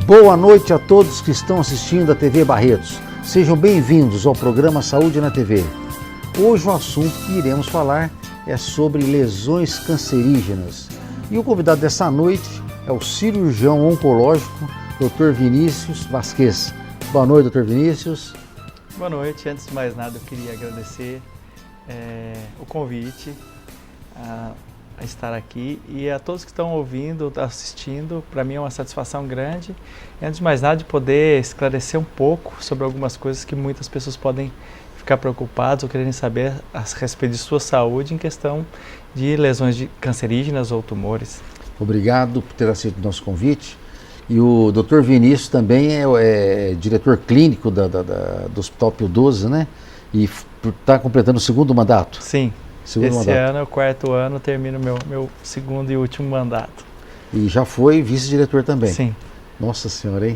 Boa noite a todos que estão assistindo a TV Barretos. Sejam bem-vindos ao programa Saúde na TV. Hoje o assunto que iremos falar é sobre lesões cancerígenas. E o convidado dessa noite é o cirurgião oncológico, Dr. Vinícius Vasquez. Boa noite, Dr. Vinícius. Boa noite. Antes de mais nada, eu queria agradecer o convite a estar aqui e a todos que estão ouvindo, assistindo. Para mim é uma satisfação grande. E antes de mais nada, de poder esclarecer um pouco sobre algumas coisas que muitas pessoas podem ficar preocupadas ou quererem saber a respeito de sua saúde em questão de lesões cancerígenas ou tumores. Obrigado por ter aceito o nosso convite. E o Dr. Vinícius também é diretor clínico do Hospital Pio XII, né? E está completando o segundo mandato. Sim. Esse ano é o 4º ano, termino meu segundo e último mandato. E já foi vice-diretor também? Sim. Nossa senhora, hein?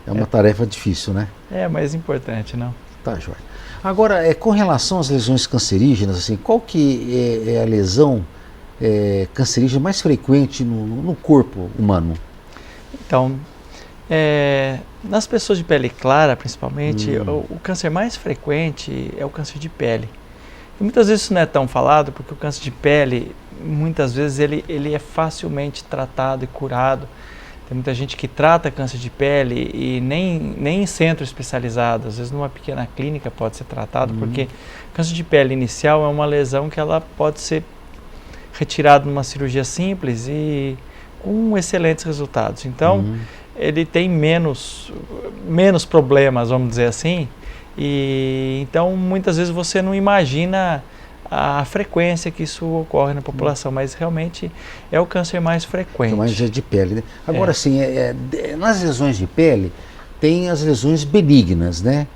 É uma tarefa difícil, né? É, mas importante, não? Tá, joia. Agora, com relação às lesões cancerígenas, assim, qual que é a lesão cancerígena mais frequente no corpo humano? Então, nas pessoas de pele clara, principalmente, o câncer mais frequente é o câncer de pele. E muitas vezes isso não é tão falado, porque o câncer de pele, muitas vezes, ele é facilmente tratado e curado. Tem muita gente que trata câncer de pele e nem em centro especializado, às vezes numa pequena clínica pode ser tratado, porque câncer de pele inicial é uma lesão que ela pode ser retirada numa cirurgia simples e com excelentes resultados. Então, ele tem menos problemas, vamos dizer assim, e então muitas vezes você não imagina a frequência que isso ocorre na população, mas realmente é o câncer mais frequente. Mais de pele, né? Agora, sim, nas lesões de pele, tem as lesões benignas, né?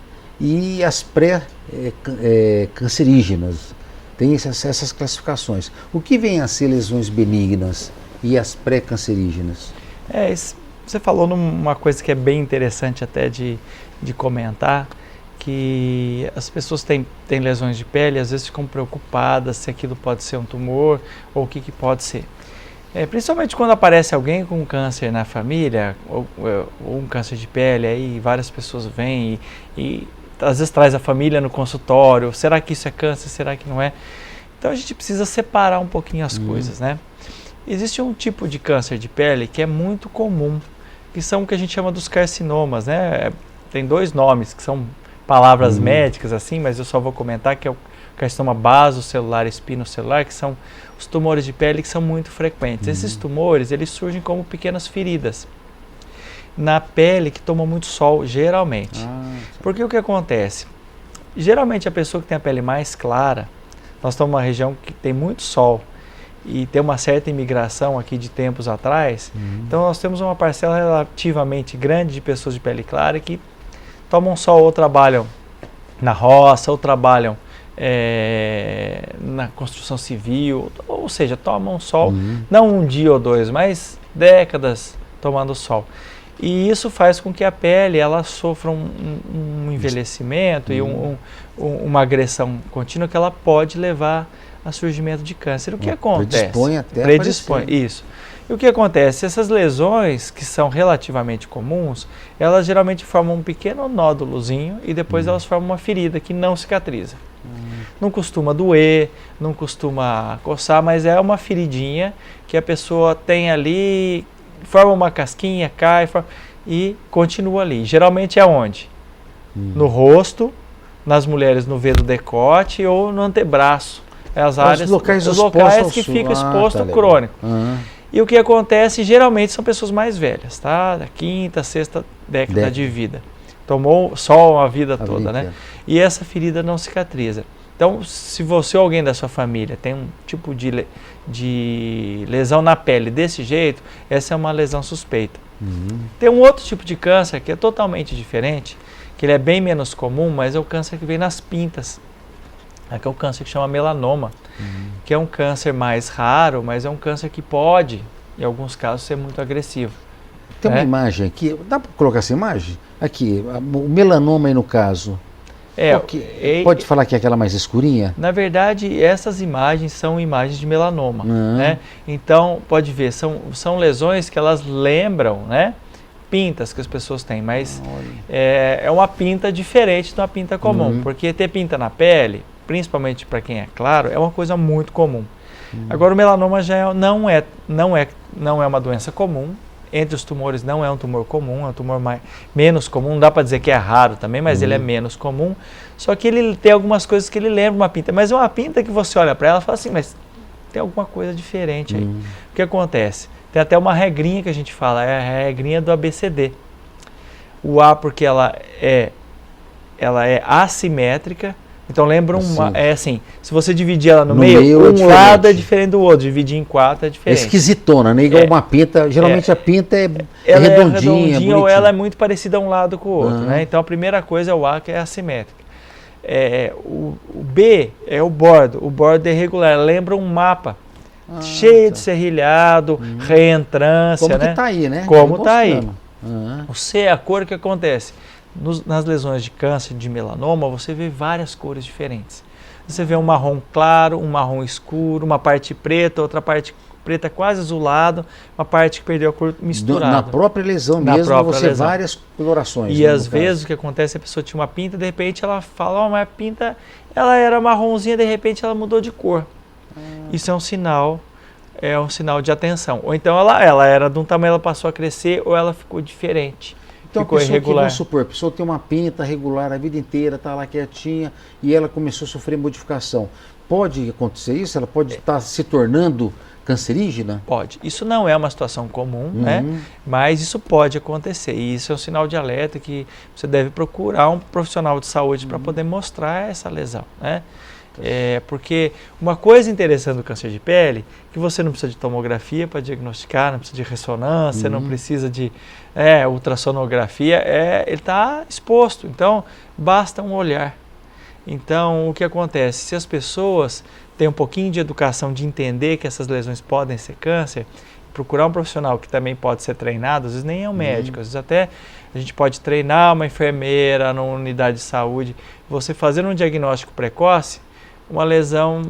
E as pré-cancerígenas. Tem essas classificações. O que vem a ser lesões benignas e as pré-cancerígenas? Você falou numa coisa que é bem interessante até de comentar, que as pessoas têm lesões de pele e às vezes ficam preocupadas se aquilo pode ser um tumor ou o que pode ser. Principalmente quando aparece alguém com câncer na família, ou um câncer de pele, aí várias pessoas vêm e às vezes traz a família no consultório. Será que isso é câncer? Será que não é? Então a gente precisa separar um pouquinho as coisas, né? Existe um tipo de câncer de pele que é muito comum, que são o que a gente chama dos carcinomas, né? Tem dois nomes que são palavras médicas assim, mas eu só vou comentar que é o carcinoma basocelular e espinocelular, que são os tumores de pele que são muito frequentes. Esses tumores, eles surgem como pequenas feridas na pele que toma muito sol, geralmente. Porque o que acontece? Geralmente a pessoa que tem a pele mais clara, nós estamos numa região que tem muito sol e tem uma certa imigração aqui de tempos atrás, então nós temos uma parcela relativamente grande de pessoas de pele clara que tomam sol ou trabalham na roça, ou trabalham na construção civil, ou seja, tomam sol, não um dia ou dois, mas décadas tomando sol. E isso faz com que a pele ela sofra um envelhecimento e uma agressão contínua que ela pode levar a surgimento de câncer. O que acontece? Predispõe, isso. E o que acontece? Essas lesões, que são relativamente comuns, elas geralmente formam um pequeno nódulozinho e depois elas formam uma ferida que não cicatriza. Não costuma doer, não costuma coçar, mas é uma feridinha que a pessoa tem ali, forma uma casquinha, cai e continua ali. Geralmente é onde? No rosto, nas mulheres no V do decote ou no antebraço. Os locais que fica exposto ao crônico. E o que acontece geralmente são pessoas mais velhas, tá? Da quinta, sexta década de vida. Tomou sol a vida toda, né? E essa ferida não cicatriza. Então, se você ou alguém da sua família tem um tipo de lesão na pele desse jeito, essa é uma lesão suspeita. Tem um outro tipo de câncer que é totalmente diferente, que ele é bem menos comum, mas é o câncer que vem nas pintas. Aqui é o câncer que chama melanoma, que é um câncer mais raro, mas é um câncer que pode, em alguns casos, ser muito agressivo. Tem uma imagem aqui, dá para colocar essa imagem? Aqui, o melanoma aí no caso. Pode falar que é aquela mais escurinha? Na verdade, essas imagens são imagens de melanoma, né? Então, pode ver, são lesões que elas lembram, né? pintas que as pessoas têm, mas é uma pinta diferente de uma pinta comum, porque ter pinta na pele, principalmente para quem é claro, é uma coisa muito comum. Agora o melanoma já não é uma doença comum. Entre os tumores não é um tumor comum, é um tumor menos comum, não dá para dizer que é raro também, mas ele é menos comum. Só que ele tem algumas coisas que ele lembra uma pinta, mas é uma pinta que você olha para ela e fala assim, mas tem alguma coisa diferente aí. O que acontece? Tem até uma regrinha que a gente fala, é a regrinha do ABCD. O A porque ela é assimétrica. Então lembra assim, se você dividir ela no meio um lado é diferente do outro, dividir em 4 é diferente. É esquisitona, né? Igual uma pinta, geralmente a pinta é redondinha, ou ela é muito parecida um lado com o outro, né? Então a primeira coisa é o A, que é assimétrica. O B é o bordo é irregular, lembra um mapa, cheio de serrilhado, reentrância, como né? Que tá aí, né? Como tá aí. O C é a cor que acontece. Nas lesões de câncer de melanoma, você vê várias cores diferentes. Você vê um marrom claro, um marrom escuro, uma parte preta, outra parte preta quase azulado, uma parte que perdeu a cor misturada. Na própria lesão mesmo, você várias colorações. E às vezes o que acontece, a pessoa tinha uma pinta, de repente ela fala, mas a pinta, ela era marronzinha, de repente ela mudou de cor. Isso é um sinal de atenção. Ou então ela era de um tamanho, ela passou a crescer, ou ela ficou diferente. Então ficou a pessoa irregular. vamos supor, a pessoa tem uma pinta regular a vida inteira, está lá quietinha e ela começou a sofrer modificação. Pode acontecer isso? Ela pode estar se tornando cancerígena? Pode. Isso não é uma situação comum, né? Mas isso pode acontecer. E isso é um sinal de alerta que você deve procurar um profissional de saúde para poder mostrar essa lesão, né? Porque uma coisa interessante do câncer de pele é que você não precisa de tomografia para diagnosticar, não precisa de ressonância, não precisa de ultrassonografia, ele está exposto, então basta um olhar. Então o que acontece? Se as pessoas têm um pouquinho de educação de entender que essas lesões podem ser câncer, procurar um profissional que também pode ser treinado, às vezes nem é um médico, às vezes até a gente pode treinar uma enfermeira numa unidade de saúde, você fazer um diagnóstico precoce, uma lesão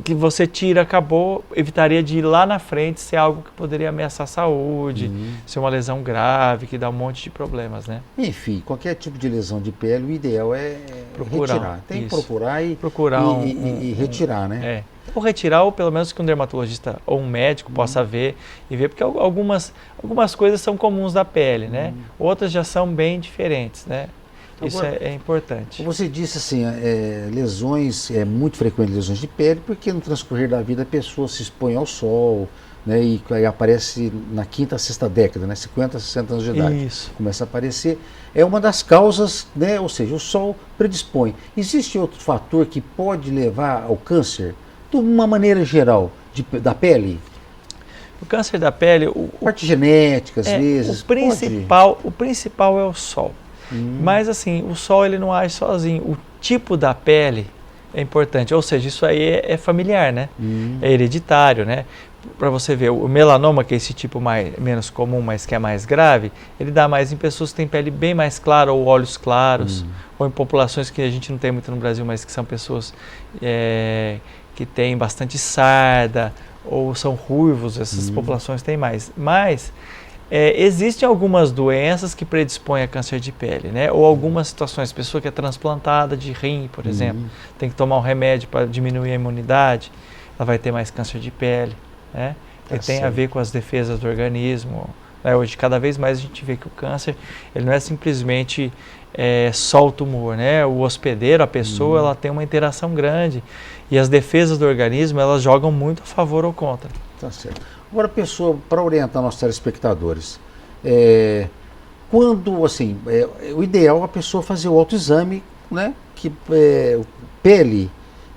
que você tira, acabou, evitaria de ir lá na frente ser algo que poderia ameaçar a saúde, ser uma lesão grave, que dá um monte de problemas, né? Enfim, qualquer tipo de lesão de pele, o ideal é retirar. Tem que procurar e retirar, né? Ou retirar, ou pelo menos que um dermatologista ou um médico possa ver e ver, porque algumas coisas são comuns da pele, né? Outras já são bem diferentes, né? Isso é importante. Você disse assim, lesões, é muito frequente lesões de pele, porque no transcorrer da vida a pessoa se expõe ao sol, né, e aí aparece na quinta, sexta década, né, 50, 60 anos de idade. Isso. Começa a aparecer. É uma das causas, né, ou seja, o sol predispõe. Existe outro fator que pode levar ao câncer, de uma maneira geral, da pele? O câncer da pele... Parte genética, às vezes. O principal é o sol. Mas assim, o sol ele não age sozinho. O tipo da pele é importante. Ou seja, isso aí é familiar, né? É hereditário, né? Para você ver, o melanoma, que é esse tipo menos comum, mas que é mais grave, ele dá mais em pessoas que têm pele bem mais clara ou olhos claros, ou em populações que a gente não tem muito no Brasil, mas que são pessoas que têm bastante sarda, ou são ruivos, essas populações têm mais. Mas existem algumas doenças que predispõem a câncer de pele, né? Ou algumas situações, pessoa que é transplantada de rim, por exemplo, tem que tomar um remédio para diminuir a imunidade, ela vai ter mais câncer de pele, né? Que tem a ver com as defesas do organismo. Né? Hoje, cada vez mais a gente vê que o câncer, ele não é simplesmente só o tumor, né? O hospedeiro, a pessoa, ela tem uma interação grande e as defesas do organismo, elas jogam muito a favor ou contra. Tá certo. Agora, pessoa, para orientar nossos telespectadores, quando, assim, o ideal é a pessoa fazer o autoexame, né? Que pele,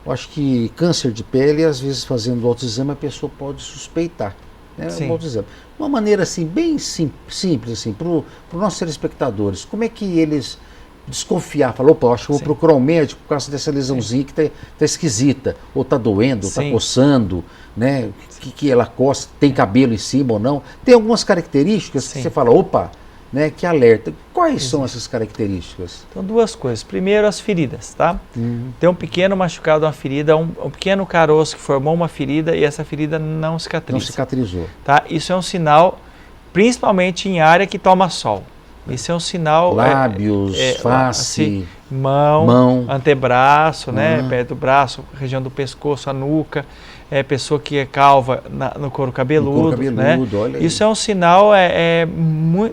eu acho que câncer de pele, às vezes fazendo o autoexame, a pessoa pode suspeitar, né? O autoexame. De uma maneira, assim, bem simples, assim, para os nossos telespectadores, como é que eles desconfiar, falar, opa, acho que eu vou procurar um médico por causa dessa lesãozinha que tá esquisita, ou está doendo, ou está coçando, né? Que ela coça, tem cabelo em cima ou não. Tem algumas características que você fala, opa, né? Que alerta. Quais são essas características? Então, duas coisas. Primeiro, as feridas, tá? Tem um pequeno machucado, uma ferida, um pequeno caroço que formou uma ferida e essa ferida não cicatrizou. Não cicatrizou. Tá? Isso é um sinal principalmente em área que toma sol. Isso é um sinal... Lábios, face, mão, antebraço, né? Perto do braço, região do pescoço, a nuca. Pessoa que é calva no couro cabeludo, né? Olha aí. Isso é um sinal,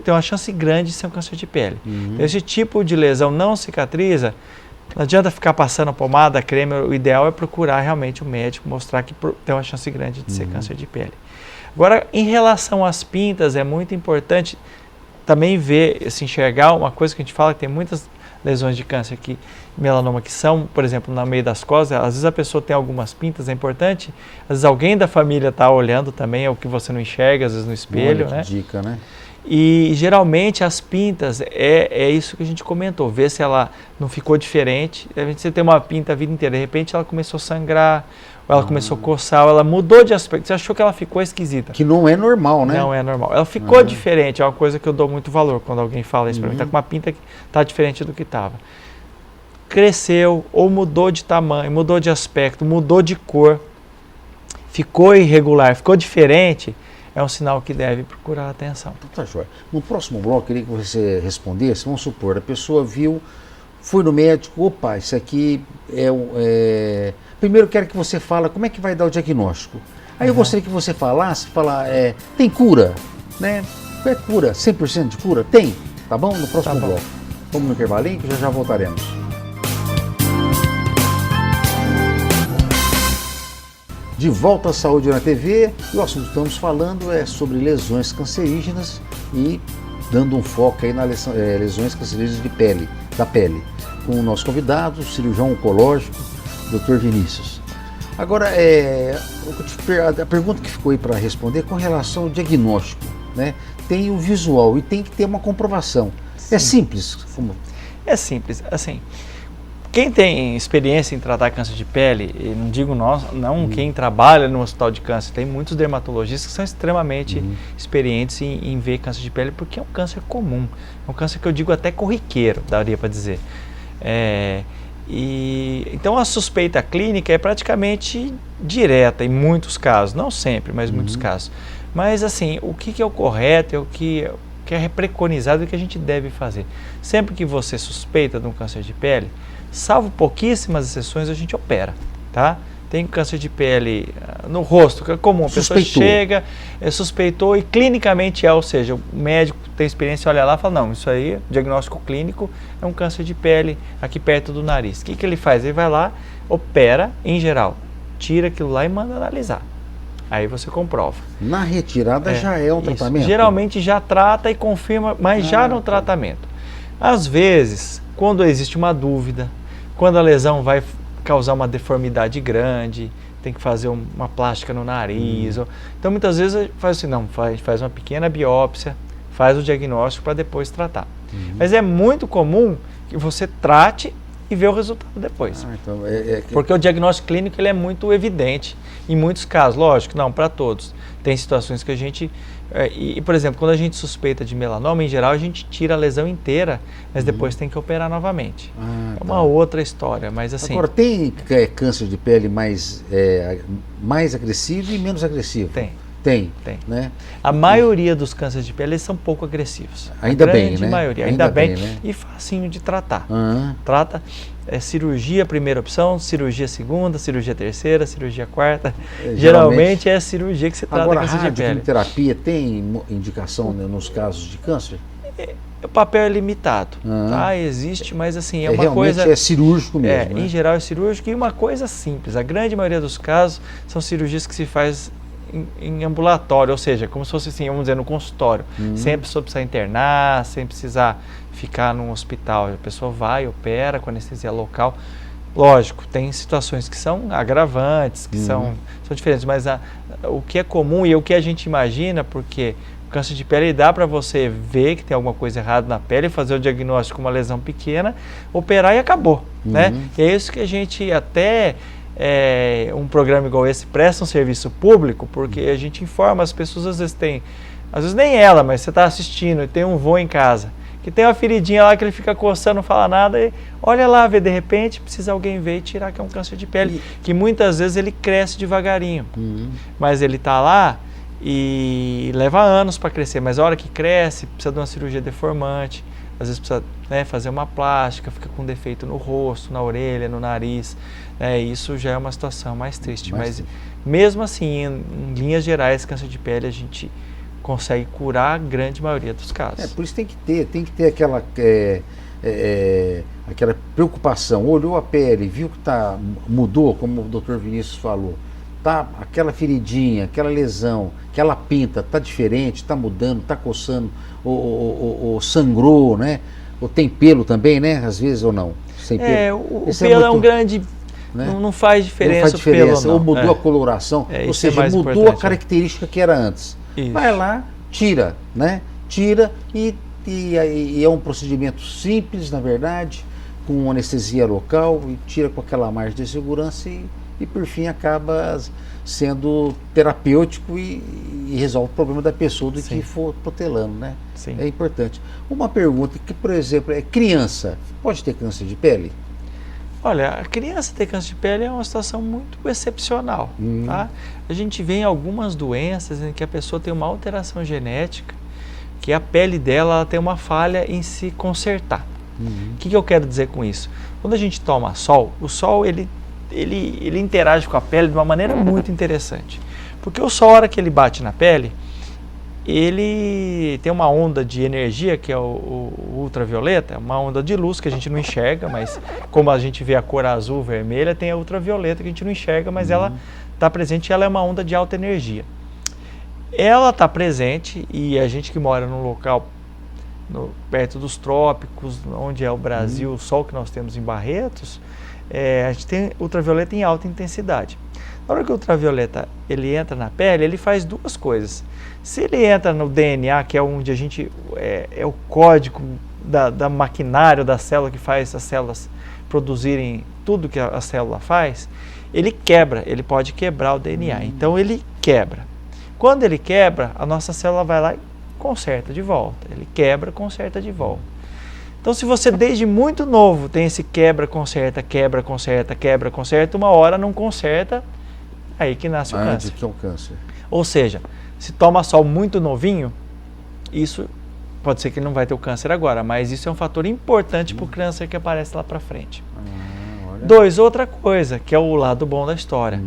tem uma chance grande de ser um câncer de pele. Então, esse tipo de lesão não cicatriza, não adianta ficar passando pomada, creme, o ideal é procurar realmente o médico, mostrar que tem uma chance grande de ser câncer de pele. Agora, em relação às pintas, é muito importante também ver, se enxergar uma coisa que a gente fala, que tem muitas lesões de câncer melanoma que são, por exemplo, no meio das costas, às vezes a pessoa tem algumas pintas, é importante, às vezes alguém da família está olhando também, é o que você não enxerga, às vezes no espelho, né? Dica, né? E geralmente as pintas, é isso que a gente comentou, ver se ela não ficou diferente, a gente você tem uma pinta a vida inteira, de repente ela começou a sangrar, ou ela começou a coçar, ou ela mudou de aspecto, você achou que ela ficou esquisita. Que não é normal, né? Não é normal. Ela ficou diferente, é uma coisa que eu dou muito valor quando alguém fala isso para mim, tá com uma pinta que tá diferente do que estava. Cresceu, ou mudou de tamanho, mudou de aspecto, mudou de cor, ficou irregular, ficou diferente, é um sinal que deve procurar atenção. Tá joia. No próximo bloco, eu queria que você respondesse, vamos supor, a pessoa viu, foi no médico, opa, isso aqui Primeiro eu quero que você fale como é que vai dar o diagnóstico. Aí eu gostaria que você falasse, tem cura, né? É cura, 100% de cura? Tem, tá bom? No próximo bloco. Vamos no intervalinho que já voltaremos. De volta à Saúde na TV, e o assunto que estamos falando é sobre lesões cancerígenas e dando um foco aí nas lesões cancerígenas da pele, com o nosso convidado, o cirurgião oncológico, Dr. Vinícius. Agora, a pergunta que ficou aí para responder com relação ao diagnóstico, né? Tem o visual e tem que ter uma comprovação. Sim. É simples? É simples, assim... Quem tem experiência em tratar câncer de pele, e não digo nós, não quem trabalha no hospital de câncer, tem muitos dermatologistas que são extremamente experientes em ver câncer de pele, porque é um câncer comum, é um câncer que eu digo até corriqueiro, daria para dizer. Então a suspeita clínica é praticamente direta em muitos casos, não sempre, mas em muitos casos. Mas assim, o que é o correto, o que é preconizado e o que a gente deve fazer? Sempre que você suspeita de um câncer de pele, salvo pouquíssimas exceções, a gente opera, tá? Tem câncer de pele no rosto, que é comum, a pessoa chega, suspeitou e clinicamente ou seja, o médico tem experiência, olha lá e fala, não, isso aí, diagnóstico clínico, é um câncer de pele aqui perto do nariz. O que ele faz? Ele vai lá, opera, em geral, tira aquilo lá e manda analisar. Aí você comprova. Na retirada já é um tratamento? Geralmente já trata e confirma, mas já no tratamento. Às vezes, quando existe uma dúvida, quando a lesão vai causar uma deformidade grande, tem que fazer uma plástica no nariz. Então, muitas vezes, faz assim, não, faz uma pequena biópsia, faz o diagnóstico para depois tratar. Mas é muito comum que você trate e vê o resultado depois. Então porque o diagnóstico clínico ele é muito evidente em muitos casos, lógico, não para todos. Tem situações que a gente... por exemplo, quando a gente suspeita de melanoma, em geral a gente tira a lesão inteira, mas depois tem que operar novamente. É uma outra história, mas assim... Agora, tem câncer de pele mais agressivo e menos agressivo? Tem. Né? A maioria dos cânceres de pele são pouco agressivos. Ainda bem, né? A grande maioria. Ainda bem, né? E facinho de tratar. Trata cirurgia primeira opção, cirurgia segunda, cirurgia terceira, cirurgia quarta. Geralmente é a cirurgia que se trata agora, câncer de pele. Agora, a terapia tem indicação nos casos de câncer? O papel é limitado, tá? Existe, mas assim, é uma coisa... é cirúrgico mesmo, né? Em geral é cirúrgico e uma coisa simples. A grande maioria dos casos são cirurgias que se faz em ambulatório, ou seja, como se fosse assim, vamos dizer, no consultório, sem a pessoa precisar internar, sem precisar ficar num hospital. A pessoa vai, opera com anestesia local. Lógico, tem situações que são agravantes, que são diferentes, mas o que é comum e o que a gente imagina, porque o câncer de pele dá para você ver que tem alguma coisa errada na pele, fazer o diagnóstico com uma lesão pequena, operar e acabou, né? E é isso que a gente até... um programa igual esse presta um serviço público, porque a gente informa as pessoas, às vezes nem ela, mas você está assistindo e tem um vô em casa, que tem uma feridinha lá que ele fica coçando, não fala nada, e olha lá, vê, de repente precisa alguém ver e tirar, que é um câncer de pele, que muitas vezes ele cresce devagarinho, mas ele está lá e leva anos para crescer, mas a hora que cresce precisa de uma cirurgia deformante, às vezes precisa, né, fazer uma plástica, fica com defeito no rosto, na orelha, no nariz, né, isso já é uma situação mais triste, mas mesmo assim, em linhas gerais, câncer de pele a gente consegue curar a grande maioria dos casos. Por isso tem que ter aquela, aquela preocupação, olhou a pele, viu que mudou, como o Dr. Vinícius falou, aquela feridinha, aquela lesão, aquela pinta, está diferente, está mudando, está coçando, ou sangrou, né? Ou tem pelo também, né? Às vezes ou não. Sem pelo. O pelo é um grande... Né? Não faz diferença, não faz diferença. O pelo, não. Ou mudou a coloração, ou seja, mudou a característica que era antes. Isso. Vai lá, tira, né? Tira e é um procedimento simples, na verdade, com anestesia local, e tira com aquela margem de segurança e por fim acaba sendo terapêutico e resolve o problema da pessoa do que for protelando, né? Sim. É importante. Uma pergunta que, por exemplo, criança pode ter câncer de pele? Olha, a criança ter câncer de pele é uma situação muito excepcional, tá? A gente vê em algumas doenças em que a pessoa tem uma alteração genética, que a pele dela ela tem uma falha em se consertar. O que eu quero dizer com isso? Quando a gente toma sol, o sol ele interage com a pele de uma maneira muito interessante. Porque o sol, a hora que ele bate na pele, ele tem uma onda de energia, que é o ultravioleta, uma onda de luz que a gente não enxerga, mas como a gente vê a cor azul, vermelha, tem a ultravioleta que a gente não enxerga, mas ela está presente e ela é uma onda de alta energia. Ela está presente e a gente que mora num local perto dos trópicos, onde é o Brasil, o sol que nós temos em Barretos, a gente tem ultravioleta em alta intensidade. Na hora que o ultravioleta ele entra na pele, ele faz duas coisas. Se ele entra no DNA, que é onde a gente é o código da maquinário da célula que faz as células produzirem tudo que a célula faz, ele pode quebrar o DNA. Então ele quebra. Quando ele quebra, a nossa célula vai lá e conserta de volta. Ele quebra, conserta de volta. Então, se você desde muito novo tem esse quebra, conserta, uma hora não conserta, aí que nasce o câncer. Que é o câncer. Ou seja, se toma sol muito novinho, isso pode ser que ele não vai ter o câncer agora, mas isso é um fator importante para o câncer que aparece lá para frente. Outra coisa, que é o lado bom da história.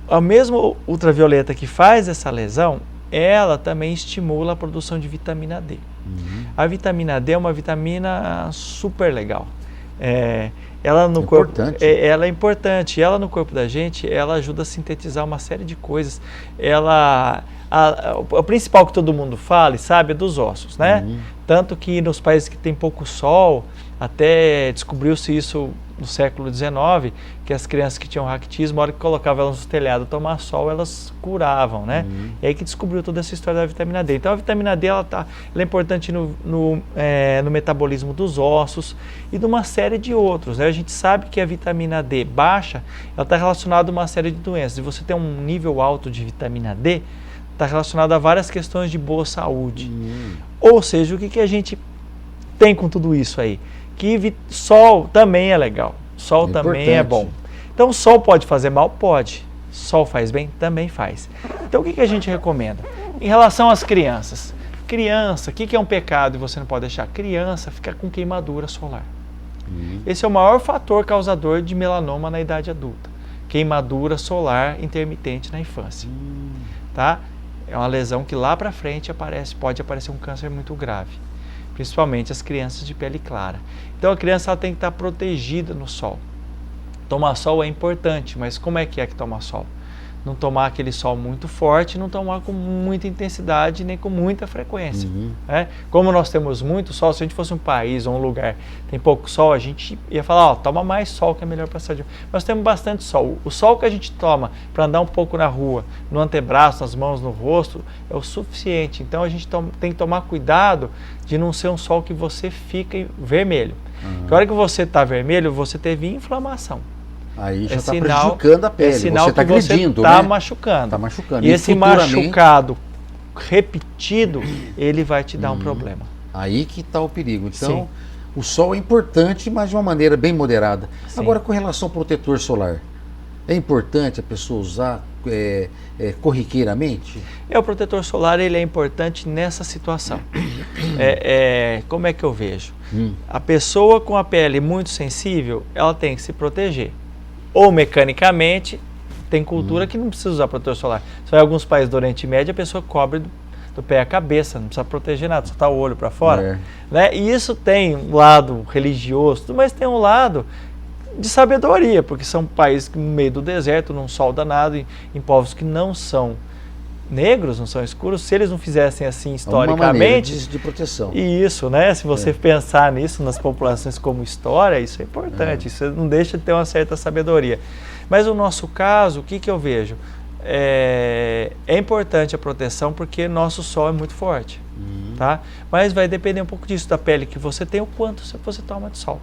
A mesma ultravioleta que faz essa lesão, ela também estimula a produção de vitamina D. A vitamina D é uma vitamina super legal. Ela no corpo, ela é importante. Ela no corpo da gente, ela ajuda a sintetizar uma série de coisas. O principal que todo mundo fala e sabe é dos ossos, né? Tanto que nos países que tem pouco sol, até descobriu-se isso no século XIX, que as crianças que tinham raquitismo, na hora que colocavam elas no telhado tomar sol, elas curavam, né? E aí que descobriu toda essa história da vitamina D. Então a vitamina D ela é importante no metabolismo dos ossos e de uma série de outros, né? A gente sabe que a vitamina D baixa, ela está relacionada a uma série de doenças. E você tem um nível alto de vitamina D, está relacionado a várias questões de boa saúde. Ou seja, o que a gente tem com tudo isso aí? Que sol também é legal, sol também é bom. Então, sol pode fazer mal? Pode. Sol faz bem? Também faz. Então, o que a gente recomenda? Em relação às crianças. Criança, o que é um pecado e você não pode deixar? Criança fica com queimadura solar. Esse é o maior fator causador de melanoma na idade adulta. Queimadura solar intermitente na infância. Tá? É uma lesão que lá para frente pode aparecer um câncer muito grave. Principalmente as crianças de pele clara. Então a criança ela tem que estar protegida no sol. Tomar sol é importante, mas como é que tomar sol? Não tomar aquele sol muito forte, não tomar com muita intensidade nem com muita frequência. Né? Como nós temos muito sol, se a gente fosse um país ou um lugar que tem pouco sol, a gente ia falar, toma mais sol que é melhor para a saúde. Nós temos bastante sol. O sol que a gente toma para andar um pouco na rua, no antebraço, nas mãos, no rosto, é o suficiente. Então a gente tem que tomar cuidado de não ser um sol que você fica vermelho. Porque a hora que você está vermelho, você teve inflamação. Aí já está prejudicando a pele, sinal você está agredindo, está né? machucando. Está machucando. E esse machucado repetido, ele vai te dar um problema. Aí que está o perigo. Então, o sol é importante, mas de uma maneira bem moderada. Agora, com relação ao protetor solar, É importante a pessoa usar corriqueiramente? O protetor solar ele é importante nessa situação. Como é que eu vejo? A pessoa com a pele muito sensível, ela tem que se proteger. Ou mecanicamente, tem cultura que não precisa usar protetor solar. Só em alguns países do Oriente Médio, a pessoa cobre do pé à cabeça, não precisa proteger nada, só tá o olho para fora. Né? E isso tem um lado religioso, mas tem um lado de sabedoria, porque são países que no meio do deserto, num sol danado, em povos que não são negros, não são escuros, se eles não fizessem assim historicamente... Uma de proteção. Isso, né? Se você pensar nisso nas populações como história, isso é importante, isso não deixa de ter uma certa sabedoria. Mas no nosso caso, o que eu vejo? É importante a proteção porque nosso sol é muito forte, tá? Mas vai depender um pouco disso, da pele que você tem, o quanto você toma de sol,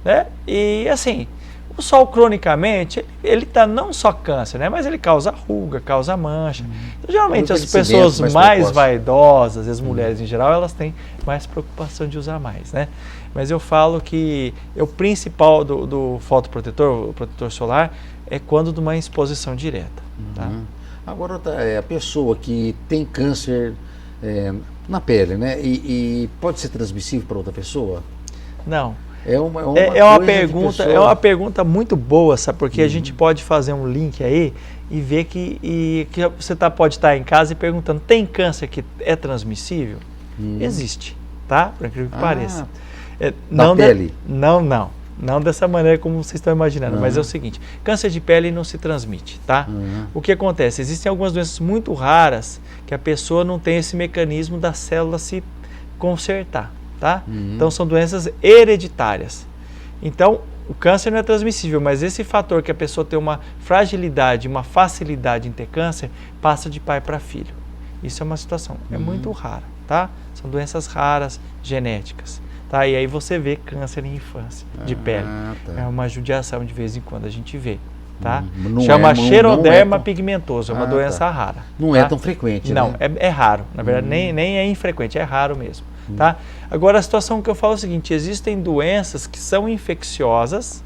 né? E assim, o sol cronicamente, ele tá não só câncer, né? Mas ele causa ruga, causa mancha. Então, geralmente as pessoas mais vaidosas, as mulheres em geral, elas têm mais preocupação de usar mais, né? Mas eu falo que o principal do fotoprotetor, o protetor solar, é quando de uma exposição direta. Tá? Agora, a pessoa que tem câncer na pele, né? E pode ser transmissível para outra pessoa? Não. É uma pergunta muito boa, sabe? Porque a gente pode fazer um link aí e ver que você pode estar em casa e perguntando, tem câncer que é transmissível? Existe, tá? Por incrível que pareça. Na pele? Não dessa maneira como vocês estão imaginando, mas é o seguinte, câncer de pele não se transmite, tá? O que acontece? Existem algumas doenças muito raras que a pessoa não tem esse mecanismo da célula se consertar, tá? Então são doenças hereditárias. Então o câncer não é transmissível, mas esse fator que a pessoa tem uma fragilidade, uma facilidade em ter câncer, passa de pai para filho. Isso é uma situação, é muito rara, tá? São doenças raras, genéticas. Tá? E aí você vê câncer em infância, de pele. Tá. É uma judiação de vez em quando a gente vê. Tá? Chama xeroderma pigmentoso, é uma doença rara. Não é tão frequente, não, né? É raro. Na verdade, nem é infrequente, é raro mesmo. Tá? Agora, a situação que eu falo é o seguinte, existem doenças que são infecciosas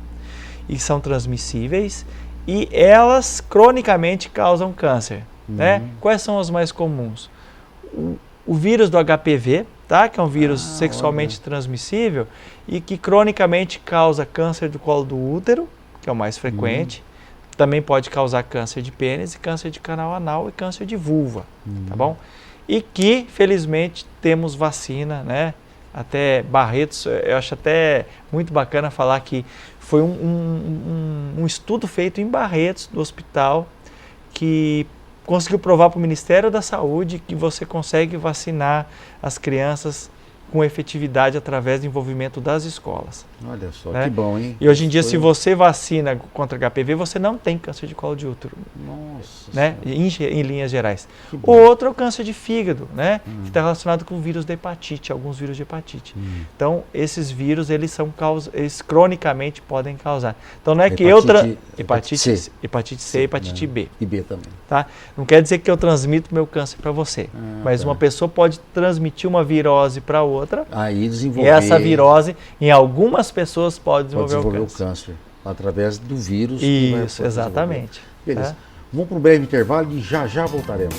e são transmissíveis e elas cronicamente causam câncer. Né? Quais são as mais comuns? O vírus do HPV, tá? Que é um vírus sexualmente transmissível e que cronicamente causa câncer do colo do útero, que é o mais frequente. Também pode causar câncer de pênis, câncer de canal anal e câncer de vulva, tá bom? E que, felizmente, temos vacina, né? Até Barretos, eu acho até muito bacana falar que foi um estudo feito em Barretos, do hospital, que conseguiu provar para o Ministério da Saúde que você consegue vacinar as crianças com efetividade através do envolvimento das escolas. Olha só, né? Que bom, hein? E hoje em dia, se você vacina contra HPV, você não tem câncer de colo de útero. Nossa. Né? Em linhas gerais. O outro é o câncer de fígado, né? Que está relacionado com o vírus da hepatite, alguns vírus de hepatite. Então, esses vírus, eles cronicamente podem causar. Então, não é que hepatite C, hepatite B. E B também. Tá? Não quer dizer que eu transmito meu câncer para você, mas uma pessoa pode transmitir uma virose para outra. Aí desenvolver. E essa virose, em algumas pessoas, pode desenvolver o câncer. Através do vírus. Isso, exatamente. Beleza. Vamos para um breve intervalo e já voltaremos.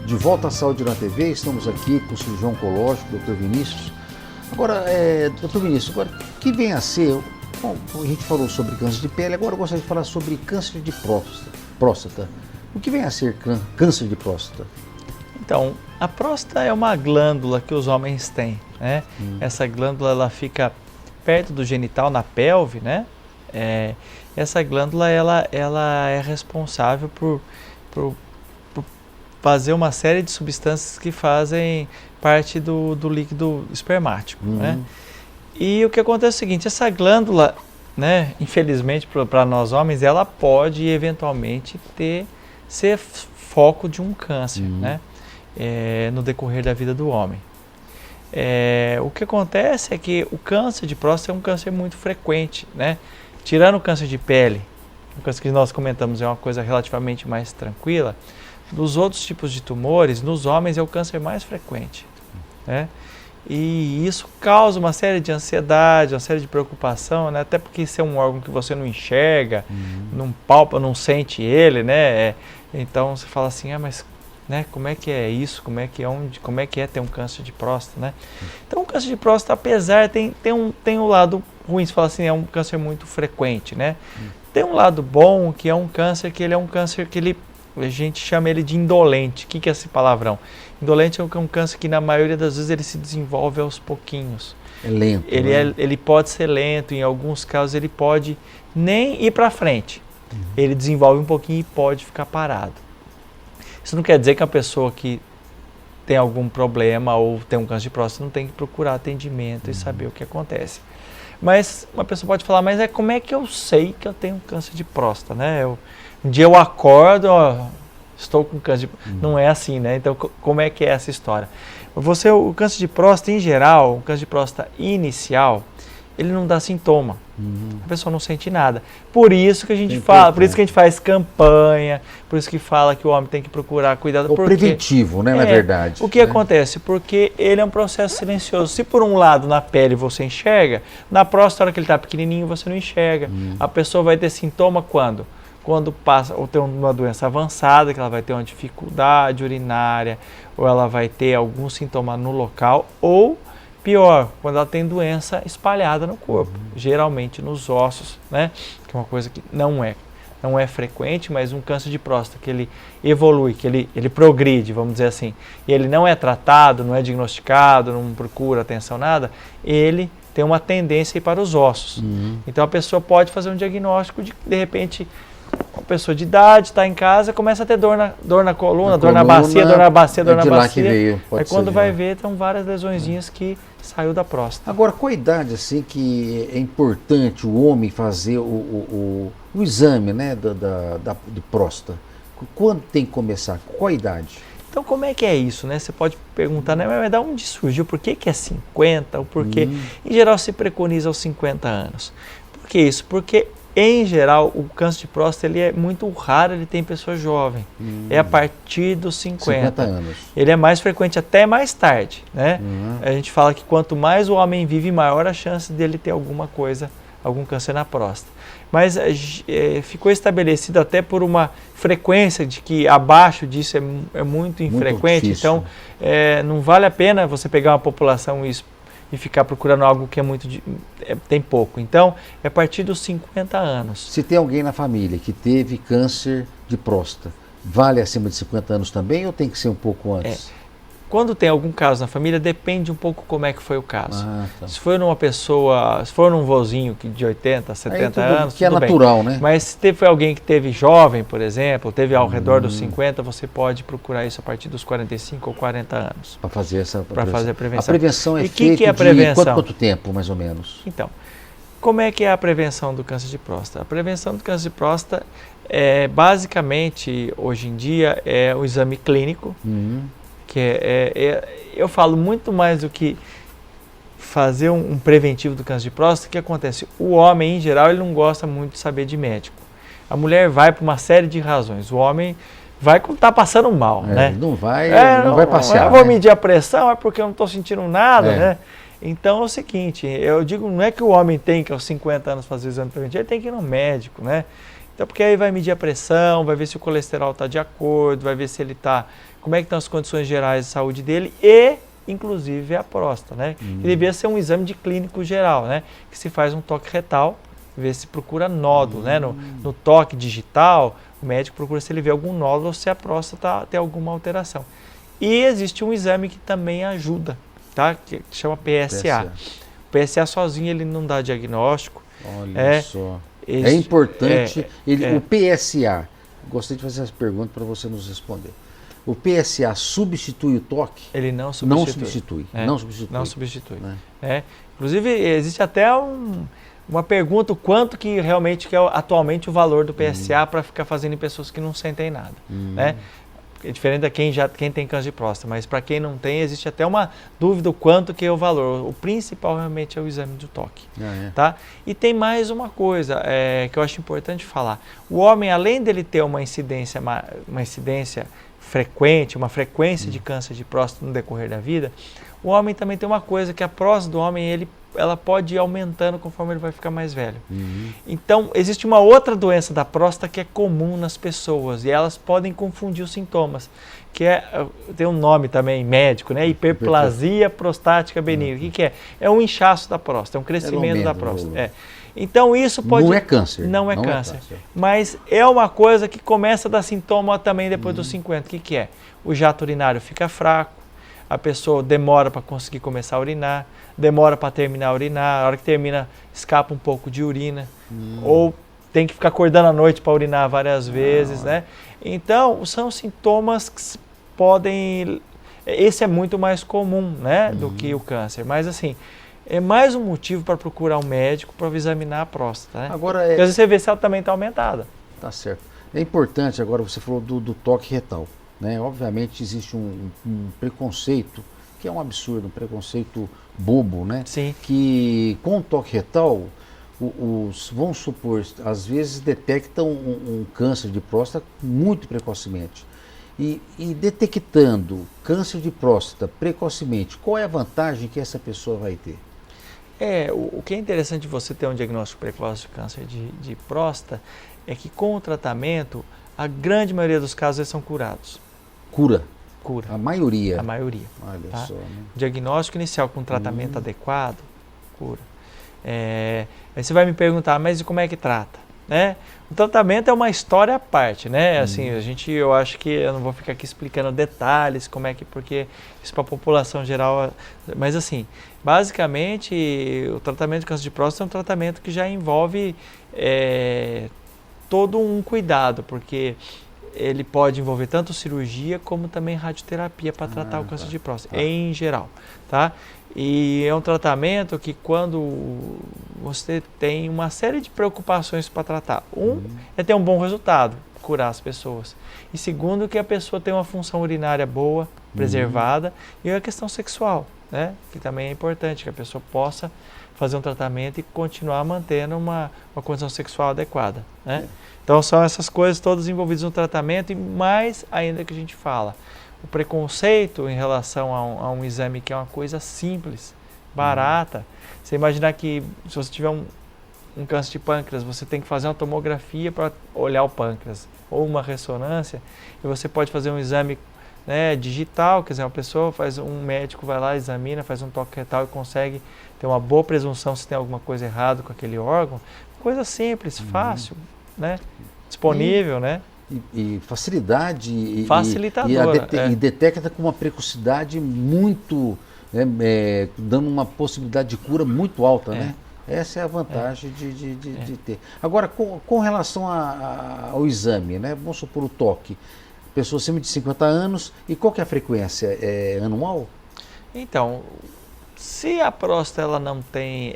De volta à Saúde na TV, estamos aqui com o cirurgião oncológico, Dr. Vinícius. Agora, Dr. Vinícius, o que vem a ser... Bom, a gente falou sobre câncer de pele, agora eu gostaria de falar sobre câncer de próstata. O que vem a ser câncer de próstata? Então, a próstata é uma glândula que os homens têm, né? Essa glândula, ela fica perto do genital, na pelve, né? Essa glândula, ela é responsável por fazer uma série de substâncias que fazem parte do líquido espermático, né? E o que acontece é o seguinte, essa glândula, né, infelizmente para nós homens, ela pode eventualmente ser foco de um câncer, né? No decorrer da vida do homem. O que acontece é que o câncer de próstata é um câncer muito frequente, né? Tirando o câncer de pele, o câncer que nós comentamos é uma coisa relativamente mais tranquila, dos outros tipos de tumores, nos homens é o câncer mais frequente, né? E isso causa uma série de ansiedade, uma série de preocupação, né? Até porque isso é um órgão que você não enxerga, não palpa, não sente ele, né? Então você fala assim, mas né, como é que é isso? Como é que é ter um câncer de próstata, né? Então o câncer de próstata, apesar, tem um lado ruim, você fala assim, é um câncer muito frequente, né? Tem um lado bom, que é um câncer que a gente chama ele de indolente. O que é esse palavrão? Indolente é um câncer que na maioria das vezes ele se desenvolve aos pouquinhos. É lento. Ele pode ser lento, em alguns casos ele pode nem ir para frente. Ele desenvolve um pouquinho e pode ficar parado. Isso não quer dizer que a pessoa que tem algum problema ou tem um câncer de próstata não tem que procurar atendimento e saber o que acontece. Mas uma pessoa pode falar, mas como é que eu sei que eu tenho câncer de próstata, né? Um dia eu acordo, estou com câncer de... Não é assim, né? Então, como é que é essa história? O câncer de próstata, em geral, o câncer de próstata inicial, ele não dá sintoma. A pessoa não sente nada. Por isso que a gente fala, por isso que a gente faz campanha, por isso que fala que o homem tem que procurar cuidado. O preventivo, né, na verdade. O que acontece? Porque ele é um processo silencioso. Se por um lado na pele você enxerga, na próstata, na hora que ele está pequenininho, você não enxerga. A pessoa vai ter sintoma quando? Quando passa ou tem uma doença avançada, que ela vai ter uma dificuldade urinária, ou ela vai ter algum sintoma no local, ou pior, quando ela tem doença espalhada no corpo, geralmente nos ossos, né? Que é uma coisa que não é frequente, mas um câncer de próstata que ele evolui, que ele progride, vamos dizer assim, e ele não é tratado, não é diagnosticado, não procura atenção, nada, ele tem uma tendência a ir para os ossos. Então a pessoa pode fazer um diagnóstico de repente, uma pessoa de idade está em casa, começa a ter dor na coluna, dor na bacia. Aí quando vai ver, estão várias lesõezinhas que saiu da próstata. Agora, qual a idade assim que é importante o homem fazer o exame, né, de próstata? Quando tem que começar? Qual a idade? Então, como é que é isso, né? Você pode perguntar, né? Mas da onde surgiu? Por que é 50? Ou por que? Em geral, se preconiza aos 50 anos. Por que isso? Porque em geral, o câncer de próstata ele é muito raro, ele tem em pessoa jovem. É a partir dos 50 anos. Ele é mais frequente até mais tarde, né? A gente fala que quanto mais o homem vive, maior a chance dele ter alguma coisa, algum câncer na próstata. Mas ficou estabelecido até por uma frequência de que abaixo disso é muito infrequente. Muito então, não vale a pena você pegar uma população e ficar procurando algo que tem pouco. Então, é a partir dos 50 anos. Se tem alguém na família que teve câncer de próstata, vale acima de 50 anos também ou tem que ser um pouco antes? Quando tem algum caso na família, depende um pouco como é que foi o caso. Tá. Se for numa pessoa, se for num vozinho de 80, 70 anos, que é natural, né? Mas se foi alguém que teve jovem, por exemplo, teve ao redor dos 50, você pode procurar isso a partir dos 45 ou 40 anos. Para fazer a prevenção. A prevenção é e feita que é a prevenção? De quanto tempo, mais ou menos? Então, como é que é a prevenção do câncer de próstata? A prevenção do câncer de próstata, basicamente, hoje em dia, é o exame clínico, que eu falo muito mais do que fazer um preventivo do câncer de próstata. O que acontece? O homem, em geral, ele não gosta muito de saber de médico. A mulher vai por uma série de razões. O homem vai quando está passando mal, né? Não vai passear. Eu vou medir a pressão, é porque eu não estou sentindo nada, né? Então é o seguinte, eu digo, não é que o homem tem que aos 50 anos fazer o exame preventivo, ele tem que ir no médico, né? Então, porque aí vai medir a pressão, vai ver se o colesterol está de acordo, vai ver se ele está, como é que estão as condições gerais de saúde dele e, inclusive, a próstata, né? E devia ser um exame de clínico geral, né? Que se faz um toque retal, vê se procura nódulo, né? No toque digital, o médico procura se ele vê algum nódulo ou se a próstata tem alguma alteração. E existe um exame que também ajuda, tá? Que chama PSA. O PSA sozinho ele não dá diagnóstico. Olha só. É importante, o PSA, gostaria de fazer essa pergunta para você nos responder. O PSA substitui o toque? Ele não substitui. Não substitui. Né? Inclusive, existe até uma pergunta, o quanto que realmente que é atualmente o valor do PSA para ficar fazendo em pessoas que não sentem nada. Né? É diferente da quem tem câncer de próstata, mas para quem não tem, existe até uma dúvida o quanto que é o valor. O principal realmente é o exame do toque. Tá? E tem mais uma coisa que eu acho importante falar. O homem, além dele ter uma incidência frequente, uma frequência de câncer de próstata no decorrer da vida, o homem também tem uma coisa, que a próstata do homem, ela pode ir aumentando conforme ele vai ficar mais velho. Então, existe uma outra doença da próstata que é comum nas pessoas, e elas podem confundir os sintomas, que tem um nome também médico, né? Hiperplasia prostática benigna. O que é? É um inchaço da próstata, é um crescimento da próstata. Então isso pode... Não é câncer. Não é câncer. Mas é uma coisa que começa a dar sintoma também depois dos 50. O que é? O jato urinário fica fraco, a pessoa demora para conseguir começar a urinar, demora para terminar a urinar, a hora que termina escapa um pouco de urina, ou tem que ficar acordando à noite para urinar várias vezes, né? Então, são sintomas que podem... Esse é muito mais comum, né, do que o câncer, mas assim... É mais um motivo para procurar um médico para examinar a próstata, né? Agora, porque às vezes você vê se ela também está aumentada. Tá certo. É importante, agora você falou do toque retal, né? Obviamente existe um preconceito, que é um absurdo, um preconceito bobo, né? Sim. Que com o toque retal, vamos supor, às vezes detectam um câncer de próstata muito precocemente. E detectando câncer de próstata precocemente, qual é a vantagem que essa pessoa vai ter? O que é interessante de você ter um diagnóstico precoce de câncer de próstata é que com o tratamento, a grande maioria dos casos eles são curados. Cura? Cura. A maioria? A maioria. Olha tá? só. Né? Diagnóstico inicial com tratamento adequado, cura. Aí você vai me perguntar, mas e como é que trata? Né? O tratamento é uma história à parte, né? Assim, eu acho que eu não vou ficar aqui explicando detalhes, como é que, porque isso para a população geral, mas assim, basicamente o tratamento de câncer de próstata é um tratamento que já envolve todo um cuidado, porque ele pode envolver tanto cirurgia como também radioterapia para tratar o câncer de próstata, em geral, tá? E é um tratamento que quando você tem uma série de preocupações para tratar. É ter um bom resultado, curar as pessoas. E segundo, que a pessoa tem uma função urinária boa, preservada, e a questão sexual, né? Que também é importante, que a pessoa possa fazer um tratamento e continuar mantendo uma condição sexual adequada, né? Então são essas coisas todas envolvidas no tratamento, e mais ainda que a gente fala. O preconceito em relação a um exame que é uma coisa simples, barata. Você imaginar que se você tiver um câncer de pâncreas, você tem que fazer uma tomografia para olhar o pâncreas, ou uma ressonância, e você pode fazer um exame, né, digital, quer dizer, um médico vai lá, examina, faz um toque retal e consegue ter uma boa presunção se tem alguma coisa errada com aquele órgão. Coisa simples, fácil, né? Disponível, né? E facilidade facilitadora, e detecta com uma precocidade muito, dando uma possibilidade de cura muito alta, né? Essa é a vantagem de ter. Agora, com relação ao exame, né? Vamos supor o toque, pessoa acima de 50 anos, e qual que é a frequência? É anual? Então, se a próstata ela não tem...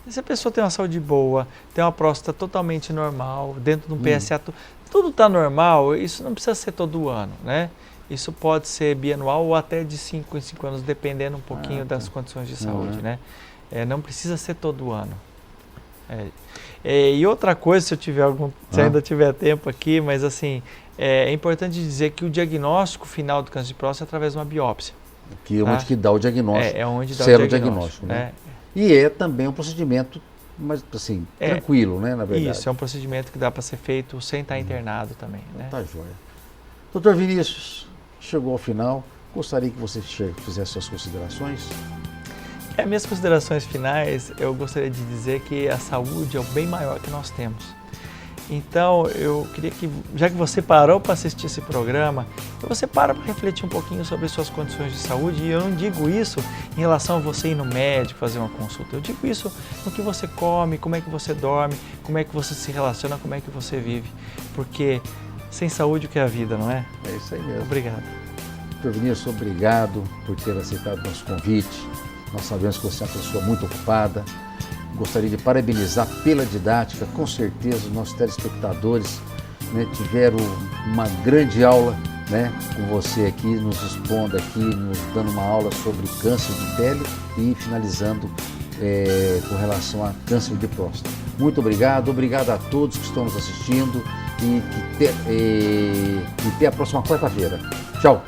Se a pessoa tem uma saúde boa, tem uma próstata totalmente normal, dentro de um PSA, tudo está normal, isso não precisa ser todo ano, né? Isso pode ser bianual ou até de 5 em 5 anos, dependendo um pouquinho das condições de saúde, né? Não precisa ser todo ano. E outra coisa, se ainda tiver tempo aqui, mas assim, é importante dizer que o diagnóstico final do câncer de próstata é através de uma biópsia. Que é onde que dá o diagnóstico. É onde dá o diagnóstico, né? E é também um procedimento, mas assim, tranquilo, né, na verdade. Isso, é um procedimento que dá para ser feito sem estar internado também, né? Tá joia. Doutor Vinícius, chegou ao final, gostaria que você fizesse suas considerações. Minhas considerações finais, eu gostaria de dizer que a saúde é o bem maior que nós temos. Então, eu queria que, já que você parou para assistir esse programa, você para refletir um pouquinho sobre suas condições de saúde. E eu não digo isso em relação a você ir no médico fazer uma consulta. Eu digo isso no que você come, como é que você dorme, como é que você se relaciona, como é que você vive. Porque sem saúde o que é a vida, não é? É isso aí mesmo. Obrigado. Doutor Vinícius, obrigado por ter aceitado o nosso convite. Nós sabemos que você é uma pessoa muito ocupada. Gostaria de parabenizar pela didática. Com certeza os nossos telespectadores, né, tiveram uma grande aula, né, com você aqui, nos expondo aqui, nos dando uma aula sobre câncer de pele e finalizando com relação a câncer de próstata. Muito obrigado a todos que estão nos assistindo e até a próxima quarta-feira. Tchau!